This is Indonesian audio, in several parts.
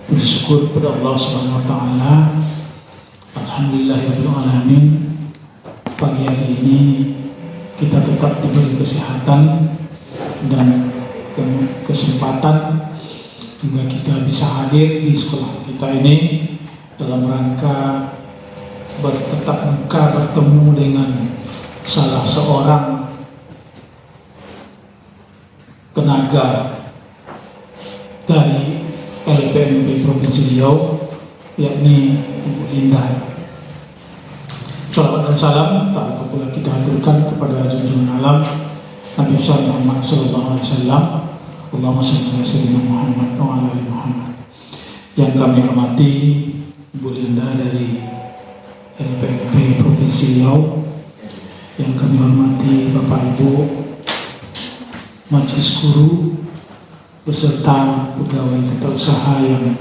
Bersyukur kepada Allah Subhanahu wa taala. Alhamdulillahirabbil alamin. Pagi hari ini kita tetap diberi kesehatan dan kesempatan hingga kita bisa hadir di sekolah kita ini dalam rangka bertetap muka bertemu dengan salah seorang tenaga dari LPMP Provinsi Riau, yakni Ibu Linda. Salawat dan salam tak lupa pula kita haturkan kepada junjungan alam Nabi Muhammad SAW. Allahumma shalli ala sayyidina Muhammad wa ala ali Muhammad. Yang kami hormati Ibu Linda dari LPMP Provinsi Riau, yang kami hormati Bapak Ibu Majelis Guru beserta pegawai tata usaha yang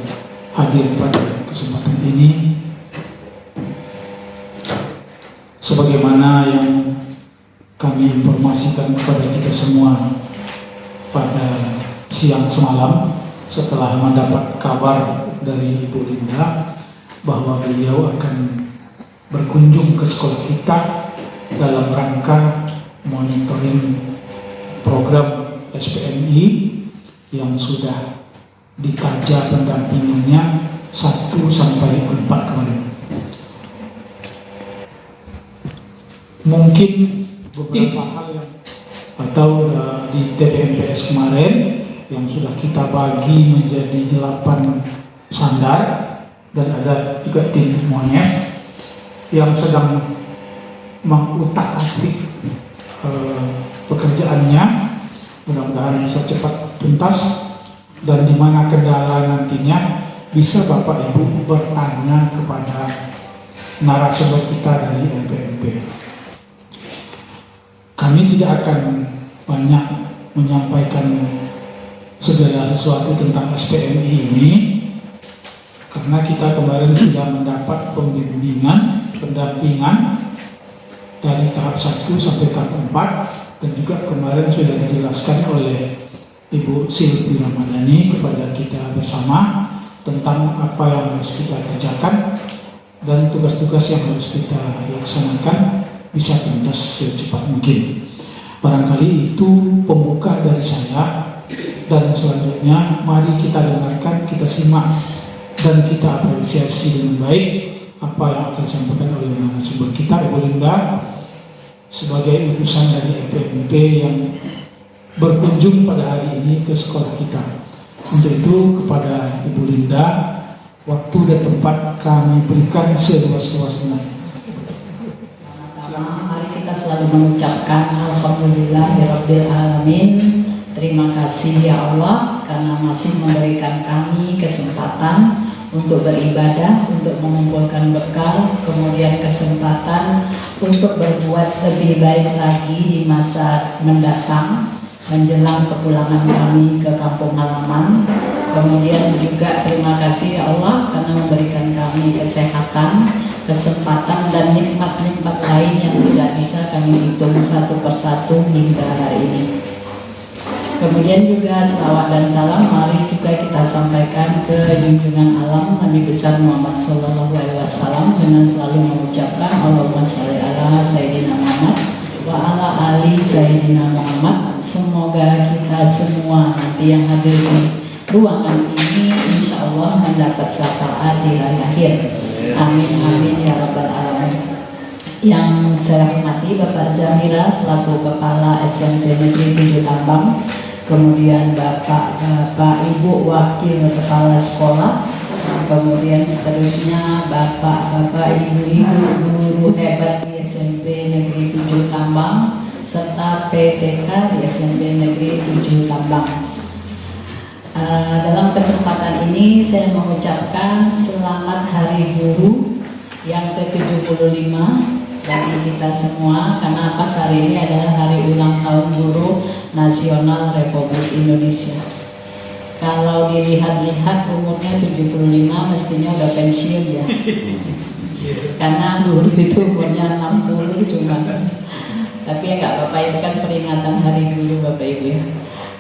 hadir pada kesempatan ini. Sebagaimana yang kami informasikan kepada kita semua pada siang semalam setelah mendapat kabar dari Ibu Linda bahwa beliau akan berkunjung ke sekolah kita dalam rangka monitoring program SPMI yang sudah ditaja pendampingannya 1 sampai 4 kemarin. Mungkin beberapa hal yang atau di TPMPS kemarin yang sudah kita bagi menjadi 8 sandar dan ada juga tim monyet yang sedang mengutak-atik pekerjaannya. Mudah-mudahan bisa cepat tuntas, dan di mana kendala nantinya bisa Bapak Ibu bertanya kepada narasumber kita dari LPMP. Kami tidak akan banyak menyampaikan segala sesuatu tentang SPMI ini karena kita kemarin sudah mendapat pembimbingan, pendampingan dari tahap 1 sampai tahap 4. Dan juga kemarin sudah dijelaskan oleh Ibu Silvi Ramadhani kepada kita bersama tentang apa yang harus kita kerjakan dan tugas-tugas yang harus kita laksanakan bisa tuntas secepat mungkin. Barangkali itu pembuka dari saya, dan selanjutnya mari kita dengarkan, kita simak dan kita apresiasi dengan baik apa yang akan disampaikan oleh narasumber kita, Ibu Linda, sebagai utusan dari LPMP yang berkunjung pada hari ini ke sekolah kita. Untuk itu kepada Ibu Linda, waktu dan tempat kami berikan seluas-luasnya. Mari kita selalu mengucapkan Alhamdulillahirabbil alamin. Terima kasih ya Allah karena masih memberikan kami kesempatan untuk beribadah, untuk mengumpulkan bekal, kemudian kesempatan untuk berbuat lebih baik lagi di masa mendatang menjelang kepulangan kami ke kampung halaman. Kemudian juga terima kasih ya Allah karena memberikan kami kesehatan, kesempatan dan nikmat-nikmat lain yang tidak bisa kami hitung satu persatu hingga hari ini. Kemudian juga selawat dan salam mari juga kita sampaikan ke junjungan alam Nabi besar Muhammad SAW dengan selalu mengucapkan Allahumma shalli ala sayyidina Muhammad wa ala ali sayyidina Muhammad. Semoga kita semua nanti yang hadir di ruangan ini insya Allah mendapat syafaat di hari akhir. Amin amin ya rabbal alamin. Yang saya hormati Bapak Zahira selaku Kepala SMP Negeri 7 Tambang, kemudian Bapak Ibu Wakil Kepala Sekolah, kemudian seterusnya Bapak Ibu guru hebat di SMP Negeri 7 Tambang serta PTK di SMP Negeri 7 Tambang. Dalam kesempatan ini saya mengucapkan selamat Hari Guru yang ke-75 bagi kita semua, karena pas hari ini adalah hari ulang tahun Guru Nasional Republik Indonesia. Kalau dilihat-lihat umurnya 75 mestinya udah pensiun ya. Karena guru itu umurnya 60 cuma. Tapi ya nggak apa-apa, itu kan peringatan Hari Guru Bapak Ibu ya.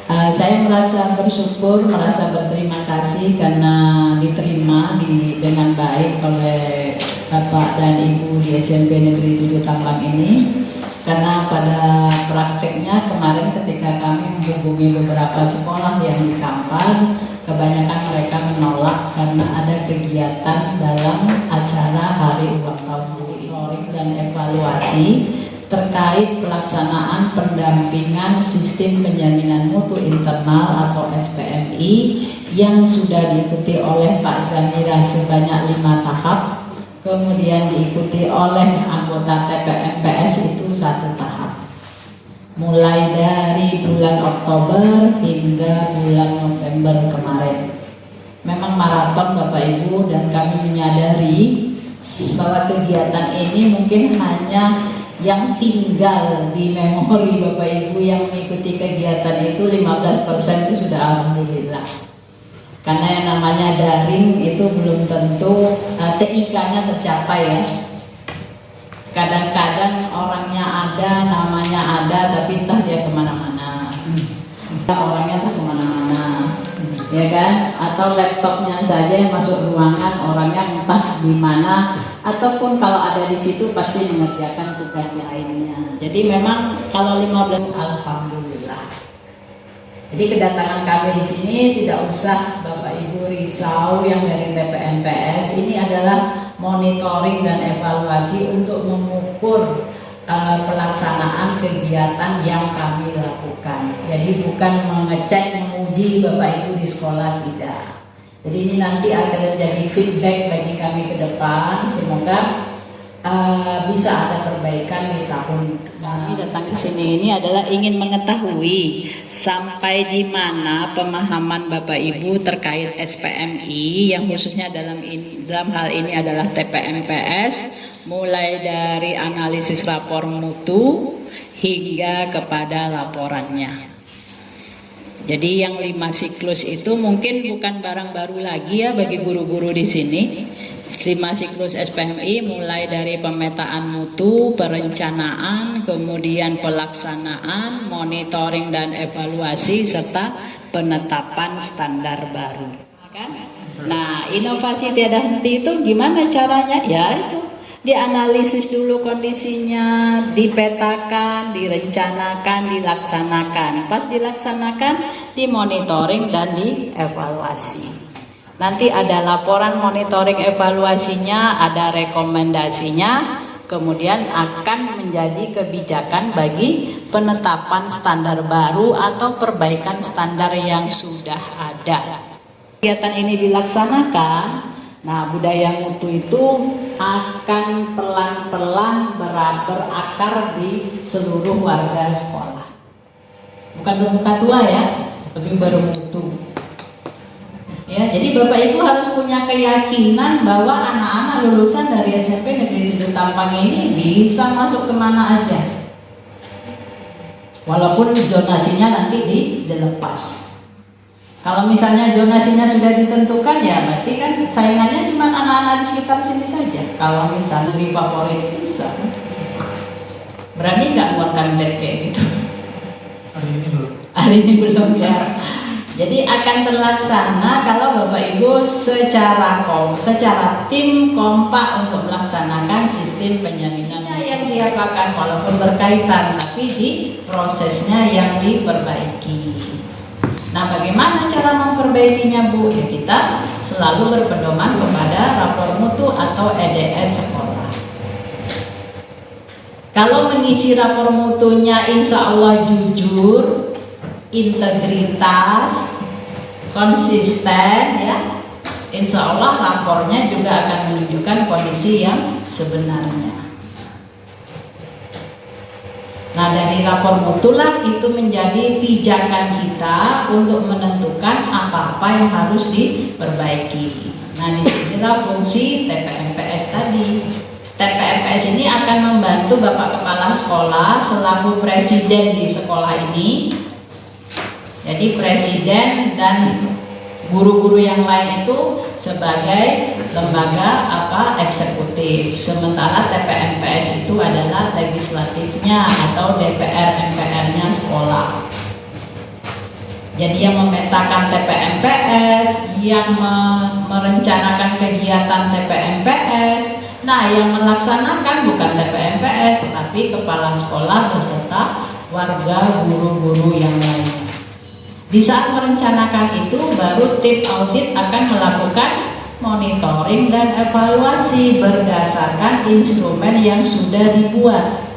Saya merasa bersyukur, merasa berterima kasih karena diterima dengan baik oleh Bapak dan Ibu di SMP Negeri 7 Tampang ini. Karena pada prakteknya kemarin ketika kami menghubungi beberapa sekolah yang di Kampar, kebanyakan mereka menolak karena ada kegiatan dalam acara hari ulang tahun monitoring dan evaluasi terkait pelaksanaan pendampingan sistem penjaminan mutu internal atau SPMI yang sudah diikuti oleh Pak Zamira sebanyak 5 tahap, kemudian diikuti oleh anggota TPMPS itu 1 tahap, mulai dari bulan Oktober hingga bulan November kemarin. Memang maraton Bapak Ibu, dan kami menyadari bahwa kegiatan ini mungkin hanya yang tinggal di memori Bapak Ibu yang mengikuti kegiatan itu 15% itu sudah alhamdulillah. Karena yang namanya daring itu belum tentu TIK-nya tercapai ya. Kadang-kadang orangnya ada, namanya ada, tapi entah dia kemana-mana. Orangnya entah kemana-mana, ya kan? Atau laptopnya saja yang masuk ruangan, orangnya entah di mana. Ataupun kalau ada di situ pasti mengerjakan tugas lainnya. Jadi memang kalau 15 alhamdulillah. Jadi kedatangan kami di sini tidak usah Bapak Ibu risau yang dari TPMPS. Ini adalah monitoring dan evaluasi untuk mengukur pelaksanaan kegiatan yang kami lakukan. Jadi bukan mengecek, menguji Bapak Ibu di sekolah, tidak. Jadi ini nanti akan menjadi feedback bagi kami ke depan. Semoga bisa ada perbaikan di tahun. Kami datang ke sini ini adalah ingin mengetahui sampai di mana pemahaman Bapak Ibu terkait SPMI yang khususnya dalam hal ini adalah TPMPS, mulai dari analisis rapor mutu hingga kepada laporannya. Jadi yang 5 siklus itu mungkin bukan barang baru lagi ya bagi guru-guru di sini. 5 siklus SPMI mulai dari pemetaan mutu, perencanaan, kemudian pelaksanaan, monitoring dan evaluasi, serta penetapan standar baru. Nah, inovasi tiada henti itu gimana caranya? Ya itu, dianalisis dulu kondisinya, dipetakan, direncanakan, dilaksanakan. Pas dilaksanakan, dimonitoring dan dievaluasi. Nanti ada laporan monitoring evaluasinya, ada rekomendasinya, kemudian akan menjadi kebijakan bagi penetapan standar baru atau perbaikan standar yang sudah ada. Kegiatan ini dilaksanakan, nah budaya mutu itu akan pelan-pelan berakar di seluruh warga sekolah. Bukan bermuka tua ya, tapi bermutu. Ya, jadi Bapak Ibu harus punya keyakinan bahwa anak-anak lulusan dari SMP Negeri 7 Tampang ini bisa masuk kemana aja. Walaupun zonasinya nanti dilepas. Kalau misalnya zonasinya sudah ditentukan ya berarti kan saingannya cuma anak-anak di sekitar sini saja. Kalau misalnya negeri favorit bisa. Berani nggak buatkan bed kayak gitu? Hari ini belum. Hari ini belum ya. Jadi akan terlaksana kalau Bapak Ibu secara tim kompak untuk melaksanakan sistem penjaminan yang diapakan walaupun berkaitan, tapi di prosesnya yang diperbaiki. Nah, bagaimana cara memperbaikinya Bu? Ya kita selalu berpedoman kepada rapor mutu atau EDS sekolah. Kalau mengisi rapor mutunya insya Allah jujur, integritas, konsisten ya, insya Allah rapornya juga akan menunjukkan kondisi yang sebenarnya. Nah, dari rapor mutulah itu menjadi pijakan kita untuk menentukan apa-apa yang harus diperbaiki. Nah, disinilah fungsi TPMPS tadi. TPMPS ini akan membantu Bapak Kepala Sekolah selaku presiden di sekolah ini. Jadi presiden dan guru-guru yang lain itu sebagai lembaga eksekutif. Sementara TPMPS itu adalah legislatifnya atau DPR MPR-nya sekolah. Jadi yang memetakan TPMPS, yang merencanakan kegiatan TPMPS. Nah, yang melaksanakan bukan TPMPS, tapi kepala sekolah beserta warga, guru-guru yang lain. Di saat merencanakan itu, baru tim audit akan melakukan monitoring dan evaluasi berdasarkan instrumen yang sudah dibuat.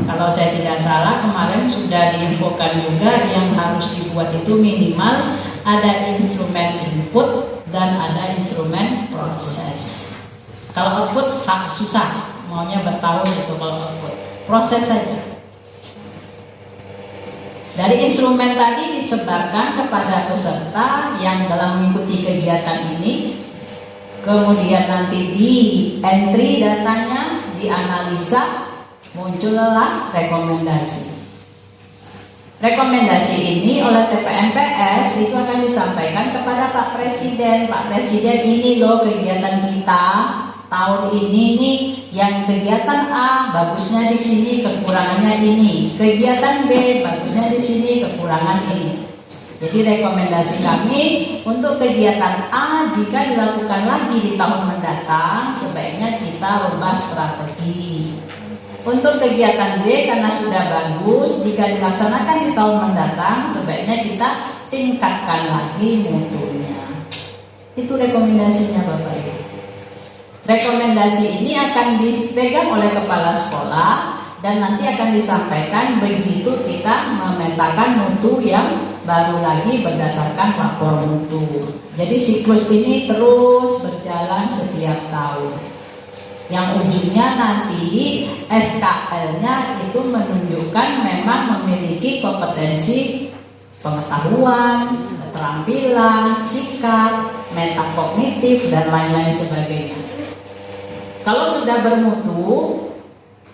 Kalau saya tidak salah, kemarin sudah diinfokan juga yang harus dibuat itu minimal ada instrumen input dan ada instrumen proses. Kalau output susah, maunya bertahun itu kalau output. Proses saja. Dari instrumen tadi disebarkan kepada peserta yang dalam mengikuti kegiatan ini. Kemudian nanti di entry datanya, dianalisa, muncullah rekomendasi. Rekomendasi ini oleh TPMPS itu akan disampaikan kepada Pak Presiden. Pak Presiden, ini loh kegiatan kita tahun ini nih, yang kegiatan A bagusnya di sini, kekurangannya ini. Kegiatan B bagusnya di sini, kekurangan ini. Jadi rekomendasi kami untuk kegiatan A jika dilakukan lagi di tahun mendatang, sebaiknya kita rubah strategi. Untuk kegiatan B karena sudah bagus, jika dilaksanakan di tahun mendatang, sebaiknya kita tingkatkan lagi mutunya. Itu rekomendasinya Bapak Ibu. Rekomendasi ini akan dipegang oleh kepala sekolah dan nanti akan disampaikan begitu kita memetakan mutu yang baru lagi berdasarkan lapor mutu. Jadi siklus ini terus berjalan setiap tahun. Yang ujungnya nanti SKL-nya itu menunjukkan memang memiliki kompetensi pengetahuan, keterampilan, sikap, metakognitif, dan lain-lain sebagainya. Kalau sudah bermutu,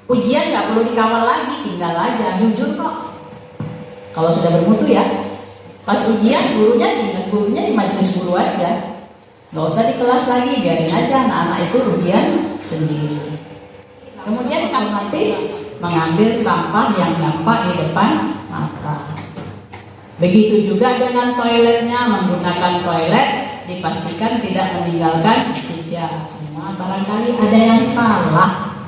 ujian nggak perlu dikawal lagi, tinggal aja, jujur kok. Kalau sudah bermutu ya, pas ujian gurunya di majelis guru aja, nggak usah di kelas lagi, biarin aja anak-anak itu ujian sendiri. Kemudian otomatis mengambil sampah yang nampak di depan mata. Begitu juga dengan toiletnya, menggunakan toilet dipastikan tidak meninggalkan jejak. Semua barangkali ada yang salah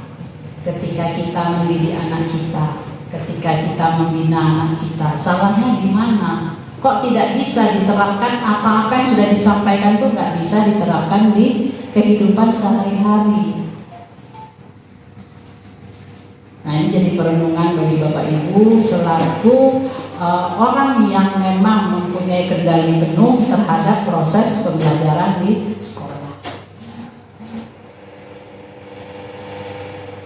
ketika kita mendidik anak kita, ketika kita membina anak kita. Salahnya di mana? Kok tidak bisa diterapkan apa-apa yang sudah disampaikan tuh nggak bisa diterapkan di kehidupan sehari-hari. Nah, ini jadi perenungan bagi Bapak Ibu selaku orang yang memang mempunyai kendali penuh terhadap proses pembelajaran di sekolah.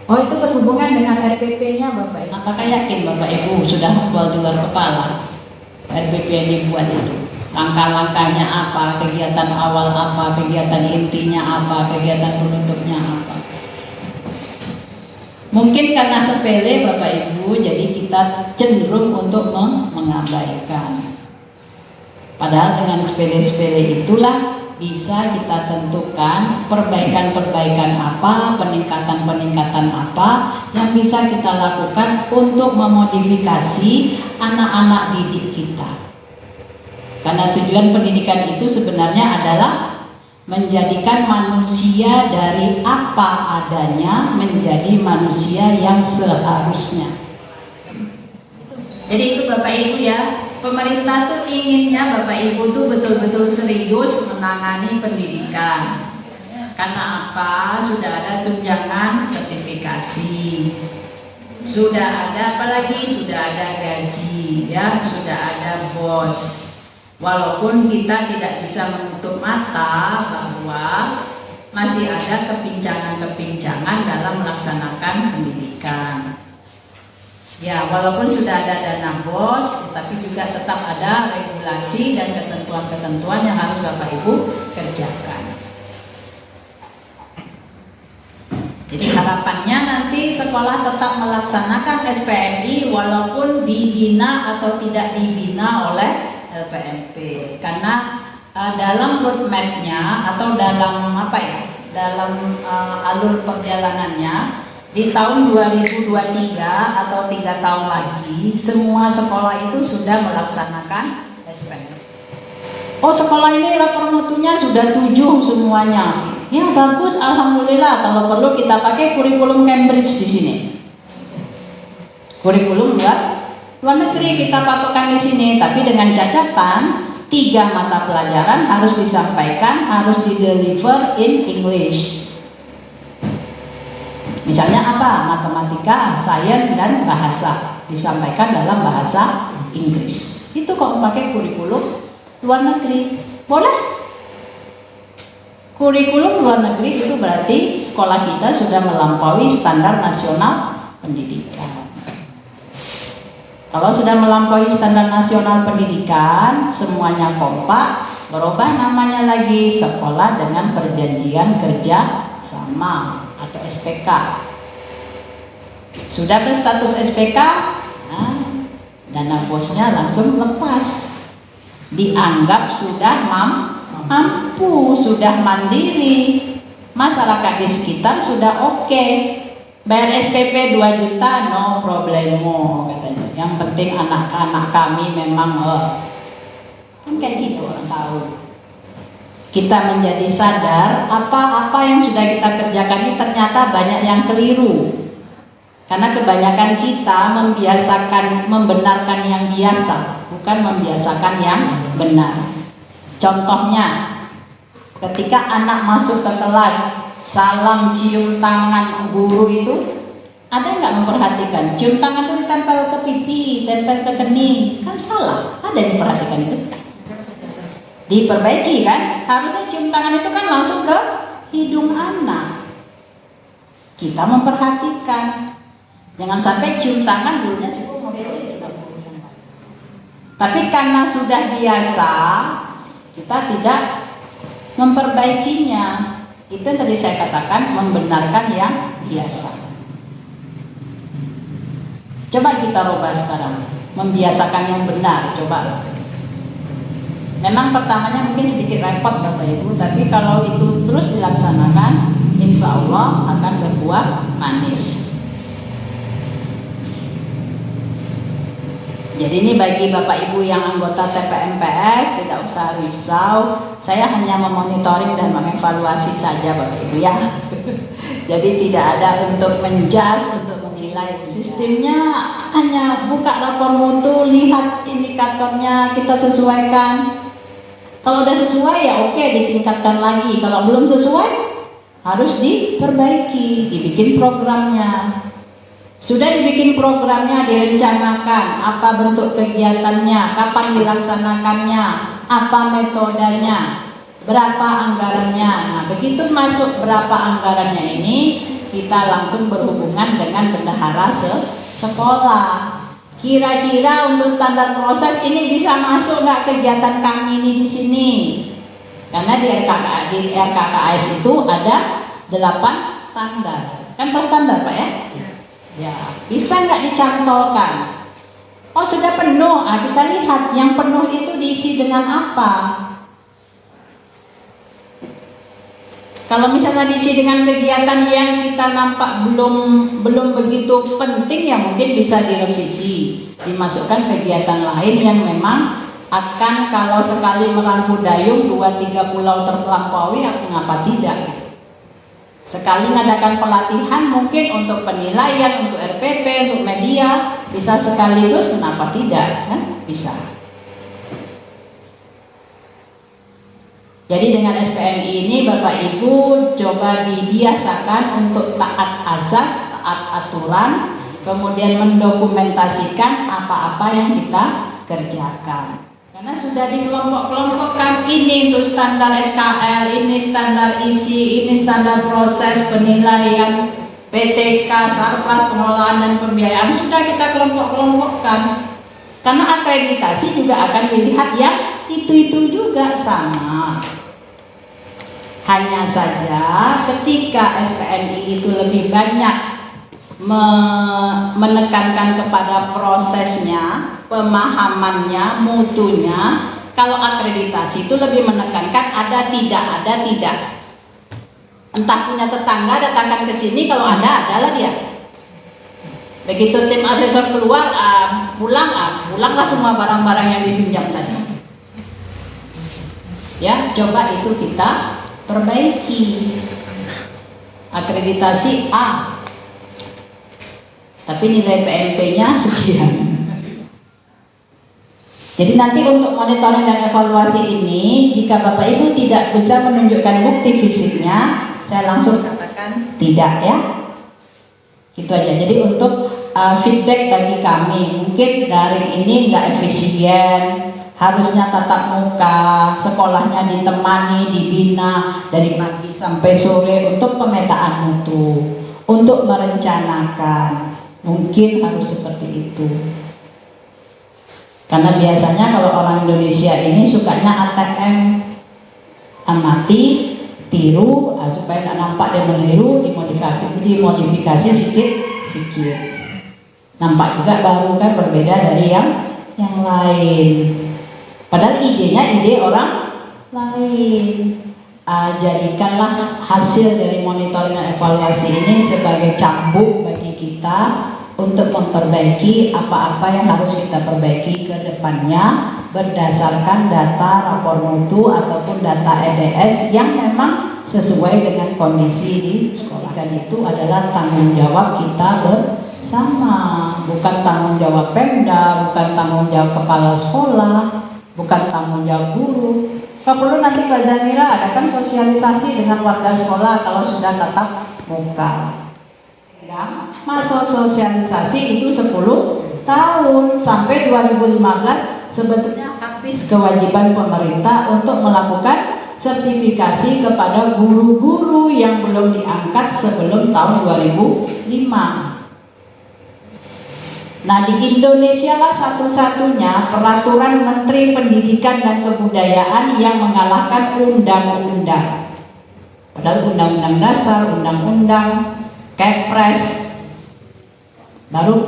Oh, itu berhubungan dengan RPP-nya Bapak Ibu. Apakah yakin Bapak Ibu sudah hafal di luar kepala RPP yang dibuat itu? Langkah-langkahnya apa, kegiatan awal apa, kegiatan intinya apa, kegiatan penutupnya apa. Mungkin karena sepele Bapak Ibu, jadi kita cenderung untuk mengabaikan. Padahal dengan sepele-sepele itulah bisa kita tentukan perbaikan-perbaikan apa, peningkatan-peningkatan apa yang bisa kita lakukan untuk memodifikasi anak-anak didik kita. Karena tujuan pendidikan itu sebenarnya adalah menjadikan manusia dari apa adanya menjadi manusia yang seharusnya. Jadi itu Bapak Ibu ya, pemerintah tuh inginnya Bapak Ibu tuh betul-betul serius menangani pendidikan. Karena apa? Sudah ada tunjangan sertifikasi, sudah ada apalagi sudah ada gaji, ya sudah ada bos. Walaupun kita tidak bisa menutup mata bahwa masih ada kepincangan-kepincangan dalam melaksanakan pendidikan. Ya, walaupun sudah ada dana bos, tapi juga tetap ada regulasi dan ketentuan-ketentuan yang harus Bapak Ibu kerjakan. Jadi harapannya nanti sekolah tetap melaksanakan SPMI walaupun dibina atau tidak dibina oleh LPMP, karena dalam roadmap-nya atau dalam dalam alur perjalanannya di tahun 2023 atau 3 tahun lagi semua sekolah itu sudah melaksanakan SPM. Oh, sekolah ini rapor mutunya sudah 7 semuanya. Ya bagus, alhamdulillah. Kalau perlu kita pakai kurikulum Cambridge di sini. Kurikulum luar negeri kita patokan di sini, tapi dengan catatan 3 mata pelajaran harus disampaikan, harus di-deliver in English. Misalnya apa? Matematika, sains, dan bahasa disampaikan dalam bahasa Inggris. Itu kok pakai kurikulum luar negeri. Boleh? Kurikulum luar negeri itu berarti sekolah kita sudah melampaui standar nasional pendidikan. Kalau sudah melampaui standar nasional pendidikan, semuanya kompak, berubah namanya lagi sekolah dengan perjanjian kerja sama atau SPK. Sudah berstatus SPK, nah, dana bosnya langsung lepas. Dianggap sudah mampu, sudah mandiri. Masyarakat di sekitar sudah oke. Bayar SPP 2 juta, no problemo katanya. Yang penting anak-anak kami memang kan kayak gitu orang tahu. Kita menjadi sadar apa-apa yang sudah kita kerjakan ini ternyata banyak yang keliru. Karena kebanyakan kita membenarkan yang biasa, bukan membiasakan yang benar. Contohnya, ketika anak masuk ke kelas, salam cium tangan guru itu, ada nggak memperhatikan? Cium tangan itu ditempel ke pipi, tempel ke kening, kan salah. Ada yang diperhatikan itu? Diperbaiki kan? Harusnya cium tangan itu kan langsung ke hidung anak. Kita memperhatikan. Jangan sampai cium tangan gurunya sibuk ngobrol. Tapi karena sudah biasa, kita tidak memperbaikinya. Itu yang tadi saya katakan membenarkan yang biasa. Coba kita rubah sekarang, membiasakan yang benar. Coba. Memang pertamanya mungkin sedikit repot Bapak Ibu, tapi kalau itu terus dilaksanakan, insya Allah akan berbuah manis. Jadi ini bagi Bapak Ibu yang anggota TPMPS tidak usah risau, saya hanya memonitoring dan mengevaluasi saja Bapak Ibu ya. Jadi tidak ada untuk menjudge, untuk menilai. Sistemnya hanya buka rapor mutu, lihat indikatornya, kita sesuaikan. Kalau udah sesuai ya oke, ditingkatkan lagi. Kalau belum sesuai harus diperbaiki, dibikin programnya. Sudah dibikin programnya, direncanakan apa bentuk kegiatannya, kapan dilaksanakannya, apa metodenya, berapa anggarannya. Nah, begitu masuk berapa anggarannya ini, kita langsung berhubungan dengan bendahara sekolah. Kira-kira untuk standar proses ini bisa masuk nggak kegiatan kami ini di sini? Karena di RKKAS itu ada 8 standar. Kan per standar Pak ya? Ya, bisa nggak dicantolkan? Oh sudah penuh, kita lihat yang penuh itu diisi dengan apa? Kalau misalnya diisi dengan kegiatan yang kita nampak belum begitu penting, ya mungkin bisa direvisi, dimasukkan kegiatan lain yang memang akan kalau sekali merangkul dayung 2-3 pulau terlampaui, mengapa tidak? Sekali mengadakan pelatihan mungkin untuk penilaian, untuk RPP, untuk media, bisa sekaligus, kenapa tidak? Kan? Bisa. Jadi dengan SPMI ini Bapak Ibu coba dibiasakan untuk taat azas, taat aturan, kemudian mendokumentasikan apa-apa yang kita kerjakan. Karena sudah dikelompok-kelompokkan, ini untuk standar SKL, ini standar isi, ini standar proses penilaian, PTK, Sarpras, pengelolaan dan pembiayaan, sudah kita kelompok-kelompokkan. Karena akreditasi juga akan dilihat yang itu juga sama. Hanya saja ketika SPMI itu lebih banyak menekankan kepada prosesnya, pemahamannya, mutunya. Kalau akreditasi itu lebih menekankan ada tidak. Entah punya tetangga datangkan ke sini, kalau ada lagi ya. Begitu tim asesor keluar, pulanglah semua barang-barang yang dipinjam tadi. Ya, coba itu kita perbaiki. Akreditasi A, tapi nilai PMP-nya sekian. Jadi nanti untuk monitoring dan evaluasi ini, jika Bapak Ibu tidak bisa menunjukkan bukti fisiknya, saya langsung katakan tidak ya. Gitu aja. Jadi untuk feedback bagi kami, mungkin daring ini nggak efisien, harusnya tatap muka, sekolahnya ditemani, dibina dari pagi sampai sore untuk pemetaan mutu, untuk merencanakan, mungkin harus seperti itu. Karena biasanya kalau orang Indonesia ini sukanya ATM, amati, tiru, supaya nggak nampak dia meniru, dimodifikasi sikit-sikit. Nampak juga baru kan, berbeda dari yang lain. Padahal idenya ide orang lain. Jadikanlah hasil dari monitoring dan evaluasi ini sebagai cambuk bagi kita untuk memperbaiki apa-apa yang harus kita perbaiki ke depannya berdasarkan data rapor mutu ataupun data EDS yang memang sesuai dengan kondisi di sekolah. Dan itu adalah tanggung jawab kita bersama, bukan tanggung jawab Pemda, bukan tanggung jawab kepala sekolah, bukan tanggung jawab guru. Kalau perlu nanti Mbak Zamira adakan sosialisasi dengan warga sekolah kalau sudah tatap muka. Masa sosialisasi itu 10 tahun sampai 2015 sebetulnya habis kewajiban pemerintah untuk melakukan sertifikasi kepada guru-guru yang belum diangkat sebelum tahun 2005. Nah, di Indonesia lah satu-satunya peraturan Menteri Pendidikan dan Kebudayaan yang mengalahkan undang-undang. Padahal undang-undang dasar, undang-undang, Kepres, baru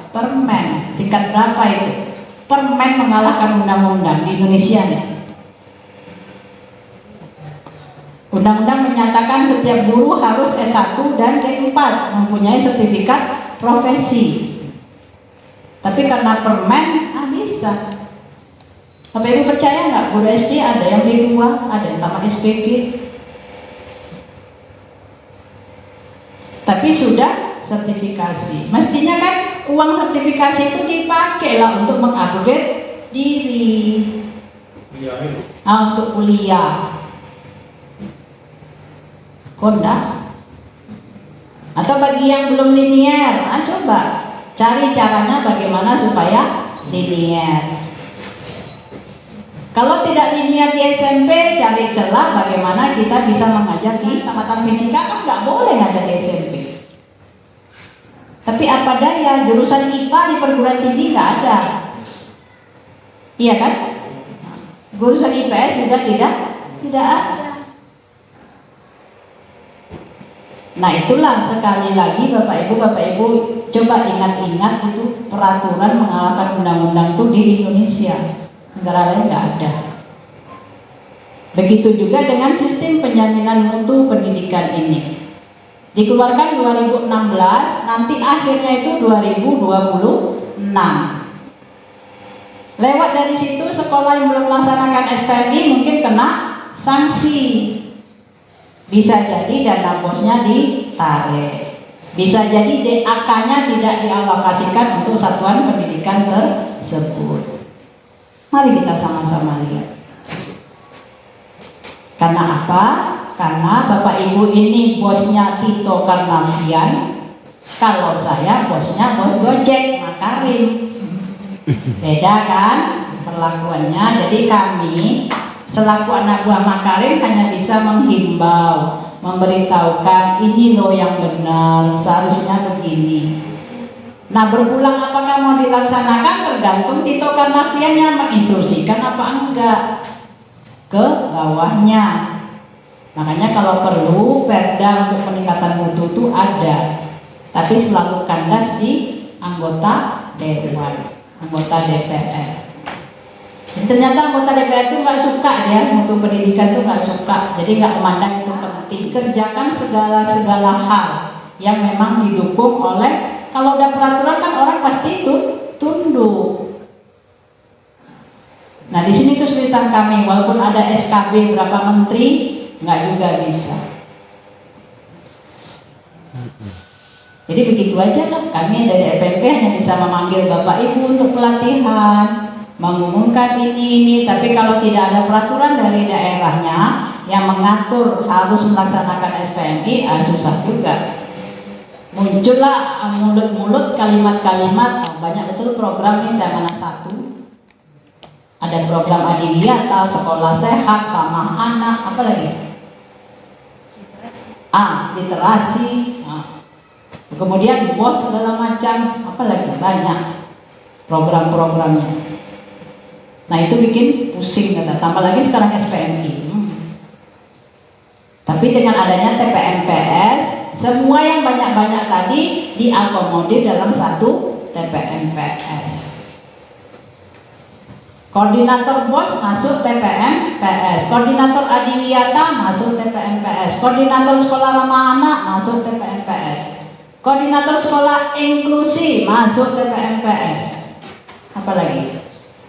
permen. Tingkat berapa itu? Permen mengalahkan undang-undang di Indonesia nih. Undang-undang menyatakan setiap guru harus S1 dan D4, mempunyai sertifikat profesi. Tapi karena permen, bisa. Bapak Ibu percaya nggak? Guru SD ada yang D2, ada yang tamat SPG. Tapi sudah sertifikasi. Mestinya kan uang sertifikasi itu dipakai lah untuk mengupgrade diri. Untuk kuliah. Konda. Atau bagi yang belum linier, coba cari caranya bagaimana supaya linier. Kalau tidak linier di SMP, cari celah bagaimana kita bisa mengajar di tamatan fisika. Kan nggak boleh ngajar di SMP. Tapi apa daya, jurusan IPA di perguruan tinggi nggak ada. Iya kan? Jurusan IPS juga tidak ada. Nah, itulah sekali lagi Bapak Ibu coba ingat-ingat itu peraturan mengalahkan undang-undang itu di Indonesia. Negara lain nggak ada. Begitu juga dengan sistem penjaminan mutu pendidikan ini. Dikeluarkan 2016, nanti akhirnya itu 2026. Lewat dari situ sekolah yang belum melaksanakan SPMI mungkin kena sanksi. Bisa jadi dana bosnya ditarik. Bisa jadi DAK-nya tidak dialokasikan untuk satuan pendidikan tersebut. Mari kita sama-sama lihat. Karena apa? Karena Bapak Ibu ini bosnya Tito Karnavian. Kalau saya bosnya bos Gojek, Makarim. Beda kan perlakuannya. Jadi kami selaku anak buah Makarim hanya bisa menghimbau, memberitahukan ini loh yang benar, seharusnya begini. Nah, berulang apakah mau dilaksanakan tergantung Tito Karnavian yang menginstruksikan apa enggak ke bawahnya. Makanya kalau perlu Perda untuk peningkatan mutu itu ada, tapi selalu kandas di anggota Dewan, anggota DPR. Dan ternyata anggota DPR itu nggak suka dia mutu pendidikan itu nggak suka, jadi nggak memandang itu penting. Kerjakan segala hal yang memang didukung oleh, kalau udah peraturan kan orang pasti itu tunduk. Nah di sini kesulitan kami, walaupun ada SKB berapa menteri, nggak juga bisa. Jadi begitu aja lah, kami dari FNP hanya bisa memanggil Bapak Ibu untuk pelatihan, mengumumkan ini, tapi kalau tidak ada peraturan dari daerahnya yang mengatur harus melaksanakan SPMI, susah juga. Muncullah mulut-mulut kalimat-kalimat, banyak betul program ini Temana 1. Ada program Adiwiyata, sekolah sehat, ramah anak, apa lagi? Literasi. Kemudian bos segala macam, apa lagi? Banyak program-programnya. Nah itu bikin pusing kata, tambah lagi sekarang SPMI. Tapi dengan adanya TPNPS, semua yang banyak-banyak tadi diakomodir dalam satu TPNPS. Koordinator bos masuk TPNPS, koordinator Adiwiyata masuk TPNPS, koordinator sekolah ramah anak masuk TPNPS, koordinator sekolah inklusi masuk TPNPS. Apa lagi?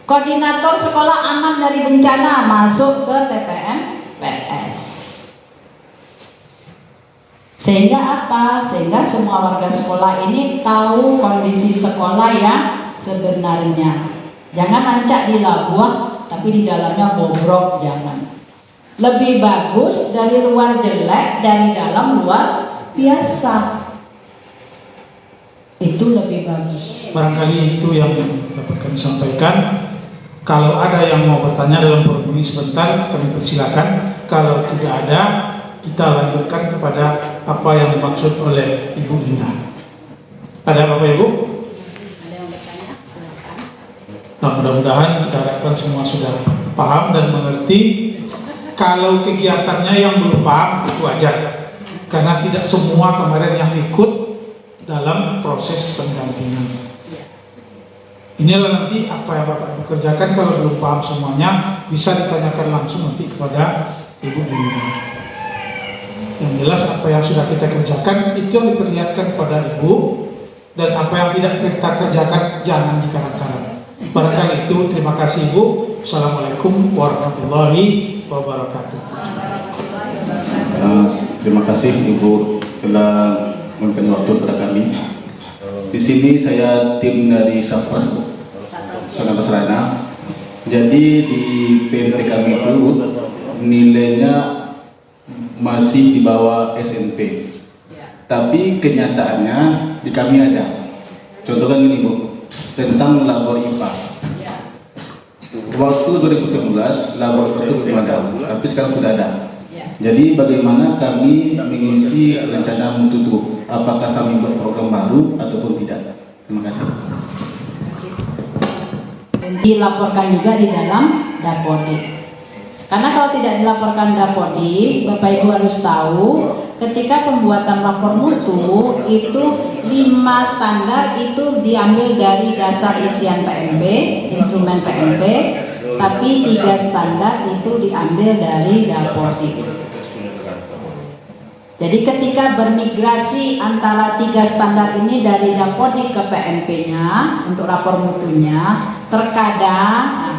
Koordinator sekolah aman dari bencana masuk ke TPNPS. Sehingga apa? Sehingga semua warga sekolah ini tahu kondisi sekolah yang sebenarnya. Jangan nancak di labuah, tapi di dalamnya bobrok, jangan. Lebih bagus dari luar jelek, dari dalam luar biasa. Itu lebih bagus. Barangkali itu yang dapat kami sampaikan. Kalau ada yang mau bertanya dalam forum ini sebentar, kami persilakan. Kalau tidak ada, kita lanjutkan kepada apa yang dimaksud oleh Ibu Indah. Ada Bapak Ibu? Nah, mudah-mudahan kita harapkan semua sudah paham dan mengerti. Kalau kegiatannya yang belum paham itu wajar, karena tidak semua kemarin yang ikut dalam proses pendampingan. Inilah nanti apa yang Bapak Ibu kerjakan. Kalau belum paham semuanya, bisa ditanyakan langsung nanti kepada Ibu Dina. Yang jelas apa yang sudah kita kerjakan itu yang diperlihatkan kepada Ibu, dan apa yang tidak kita kerjakan jangan dikarang-karang. Barangkali itu. Terima kasih Ibu. Assalamualaikum warahmatullahi wabarakatuh. Terima kasih Ibu telah memberikan waktu kepada kami. Di sini saya tim dari Safras Sana Basrana. Jadi di PNP kami itu nilainya masih di bawah SMP. Tapi kenyataannya di kami ada. Contohnya gini Bu, tentang labor IPA. Waktu 2019 labor IPA itu belum ada, tapi sekarang sudah ada. Jadi bagaimana kami mengisi rencana mutu itu? Apakah kami buat program baru ataupun tidak? Terima kasih. Dilaporkan juga di dalam Dapodik. Karena kalau tidak dilaporkan Dapodik, Bapak Ibu harus tahu ketika pembuatan lapor mutu itu 5 standar itu diambil dari dasar isian PMB, instrumen PMB, tapi 3 standar itu diambil dari Dapodik. Jadi ketika bermigrasi antara 3 standar ini dari Dapodik ke PMP-nya untuk lapor mutunya, terkadang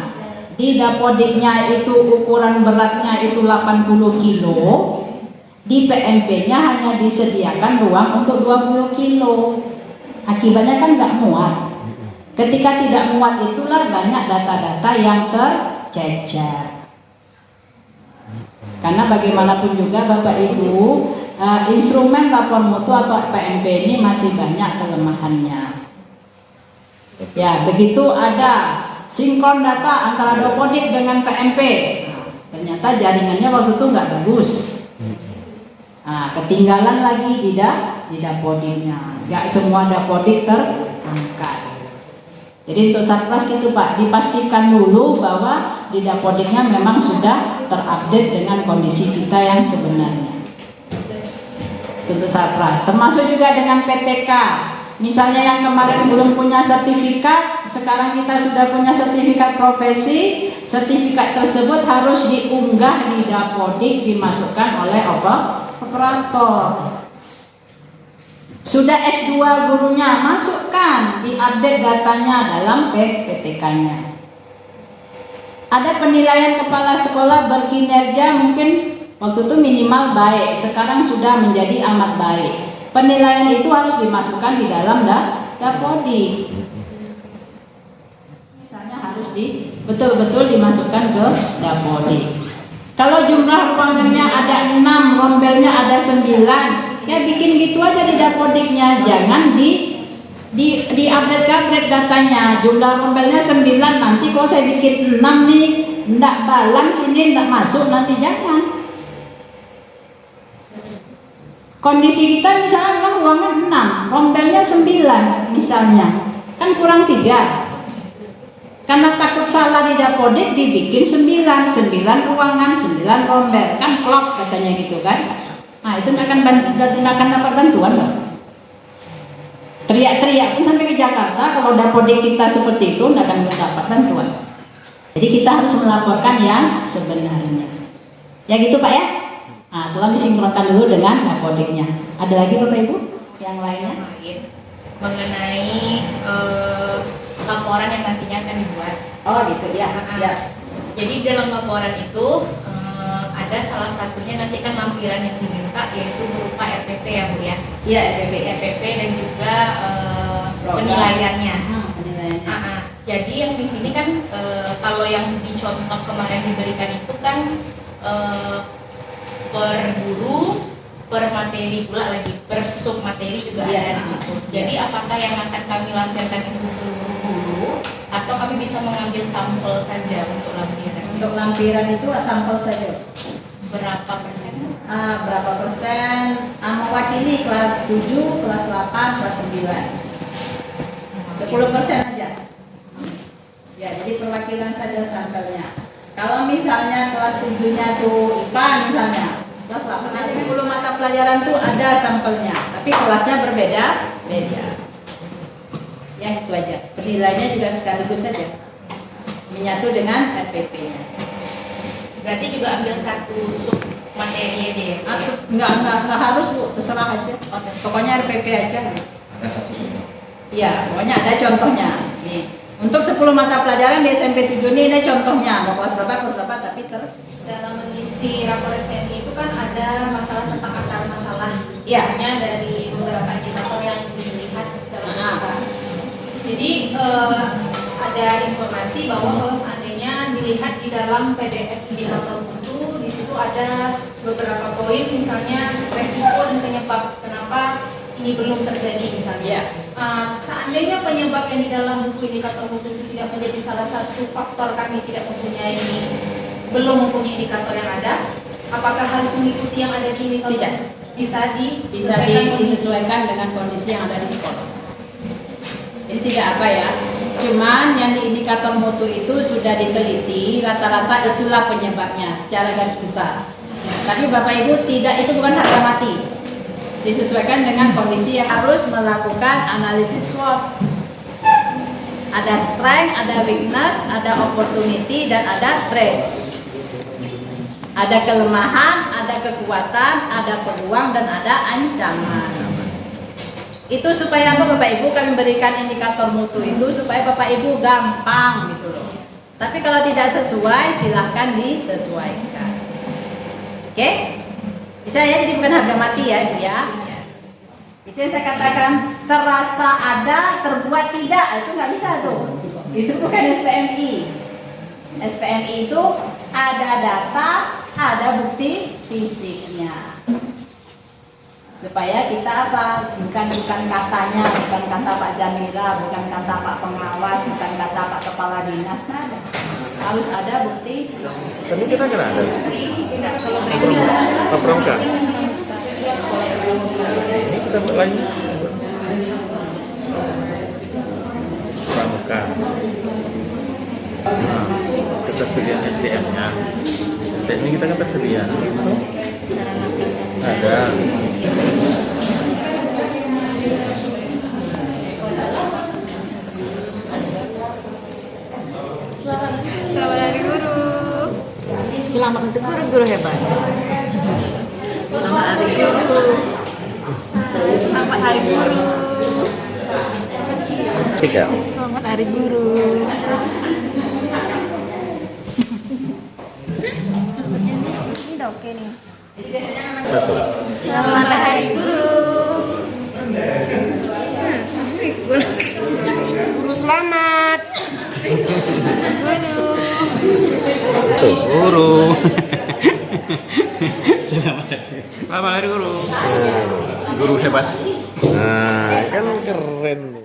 di Dapodiknya itu ukuran beratnya itu 80 kilo, di PMP-nya hanya disediakan ruang untuk 20 kilo. Akibatnya kan nggak muat. Ketika tidak muat itulah banyak data-data yang tercecer. Karena bagaimanapun juga Bapak Ibu, instrumen lapor mutu atau PMP ini masih banyak kelemahannya. Ya, begitu ada sinkron data antara Dapodik dengan PMP. Ternyata jaringannya waktu itu nggak bagus. Ketinggalan lagi di Dapodiknya. Nggak semua Dapodik terangkat. Jadi untuk Satgas gitu Pak, dipastikan dulu bahwa di Dapodiknya memang sudah terupdate dengan kondisi kita yang sebenarnya. Tentu Satgas, termasuk juga dengan PTK. Misalnya yang kemarin belum punya sertifikat, sekarang kita sudah punya sertifikat profesi. Sertifikat tersebut harus diunggah di Dapodik, dimasukkan oleh operator. Sudah S2 gurunya, masukkan, diupdate datanya dalam PTK-nya. Ada penilaian kepala sekolah berkinerja mungkin waktu itu minimal baik, sekarang sudah menjadi amat baik. Penilaian itu harus dimasukkan di dalam Dapodik. Misalnya harus betul-betul dimasukkan ke Dapodik. Kalau jumlah ruangannya ada 6, rombelnya ada 9, ya bikin gitu aja di Dapodiknya, jangan di update datanya. Jumlah rombelnya 9, nanti kalau saya bikin 6 nih ndak balance, ini ndak masuk, nanti jangan. Kondisi kita misalnya memang ruangan 6, rombelnya 9 misalnya, kan kurang 3. Karena takut salah di Dapodik dibikin 9 ruangan, 9 rombel, kan klop katanya gitu kan. Nah itu nggak akan dapat bantuan loh. Teriak-teriak pun sampai ke Jakarta, kalau Dapodik kita seperti itu nggak akan dapat bantuan. Jadi kita harus melaporkan yang sebenarnya. Ya gitu Pak ya. Nah, tolong disinkronkan dulu dengan Dapodiknya. Ada lagi Bapak Ibu yang lainnya? Mengenai laporan yang nantinya akan dibuat. Oh gitu ya. Siap. Jadi dalam laporan itu ada salah satunya nanti kan lampiran yang diminta, yaitu berupa RPP ya Bu ya. Iya RPP dan juga penilaiannya. Penilaiannya. Jadi yang di sini kan kalau yang dicontoh kemarin diberikan itu kan per guru, per materi pula lagi, per sub materi juga ada di situ. Jadi apakah yang akan kami lampirkan itu seluruh guru atau kami bisa mengambil sampel saja untuk lampiran? Untuk lampiran itu sampel saja. Berapa persen? Berapa persen? Mewakili kelas 7, kelas 8, kelas 9. 10% aja. Ya, jadi perwakilan saja sampelnya. Kalau misalnya kelas 7-nya tuh IPA misalnya, kelas 8 aja 10 mata pelajaran tuh ada sampelnya, tapi kelasnya berbeda. Ya itu aja. Penilaiannya juga sekaligus saja, menyatu dengan RPP-nya. Berarti juga ambil satu sub materi aja ya? Nggak harus Bu, terserah aja. Pokoknya RPP aja. Ada satu sumber. Iya, pokoknya ada contohnya. Nih. Untuk 10 mata pelajaran di SMP 7 ini contohnya, mau kelas berapa, tapi dalam mengisi rapor SPMI itu kan ada masalah tentang akar masalah. Iya. Misalnya dari beberapa indikator yang dilihat dalam rapor. Jadi ada informasi bahwa kalau seandainya dilihat di dalam PDF indikator mutu, di situ ada beberapa poin, misalnya resiko dan penyebab kenapa ini belum terjadi misalnya. Seandainya penyebab yang di dalam buku indikator mutu itu tidak menjadi salah satu faktor kami belum mempunyai indikator yang ada, apakah harus mengikuti yang ada di indikator? Tidak. Bisa disesuaikan dengan kondisi yang ada di sekolah. Ini tidak apa ya, cuman yang di indikator mutu itu sudah diteliti, rata-rata itulah penyebabnya secara garis besar. Tapi Bapak Ibu tidak, itu bukan harga mati. Disesuaikan dengan kondisi yang harus melakukan analisis SWOT. Ada strength, ada weakness, ada opportunity, dan ada threats. Ada kelemahan, ada kekuatan, ada peluang, dan ada ancaman. Itu supaya apa Bapak Ibu kami berikan indikator mutu itu supaya Bapak Ibu gampang gitu loh. Tapi kalau tidak sesuai silahkan disesuaikan. Oke? Bisa ya, jadi bukan harga mati ya Ibu ya. Itu yang saya katakan terasa ada, terbuat tidak, itu nggak bisa tuh. Itu bukan SPMI. SPMI itu ada data, ada bukti fisiknya. Supaya kita apa? Bukan katanya, bukan kata Pak Jamila, bukan kata Pak Pengawas, bukan kata Pak Kepala Dinas, nggak ada. Harus ada bukti. Tapi kita kena ada. Pak Pramuka. Ini kita buat lagi. Pramuka. Nah, ketersediaan SDM-nya. SDM ini kita kan tersedia. Ada. Selamat Hari Guru. Selamat untuk guru hebat. Selamat Hari Guru. Selamat Hari Guru. Tiga. Selamat Hari Guru. oke nih. Satu. Selamat Hari Guru. Guru selamat. Tuh, guru. Selamat hari guru. Guru hebat. Nah, kan keren.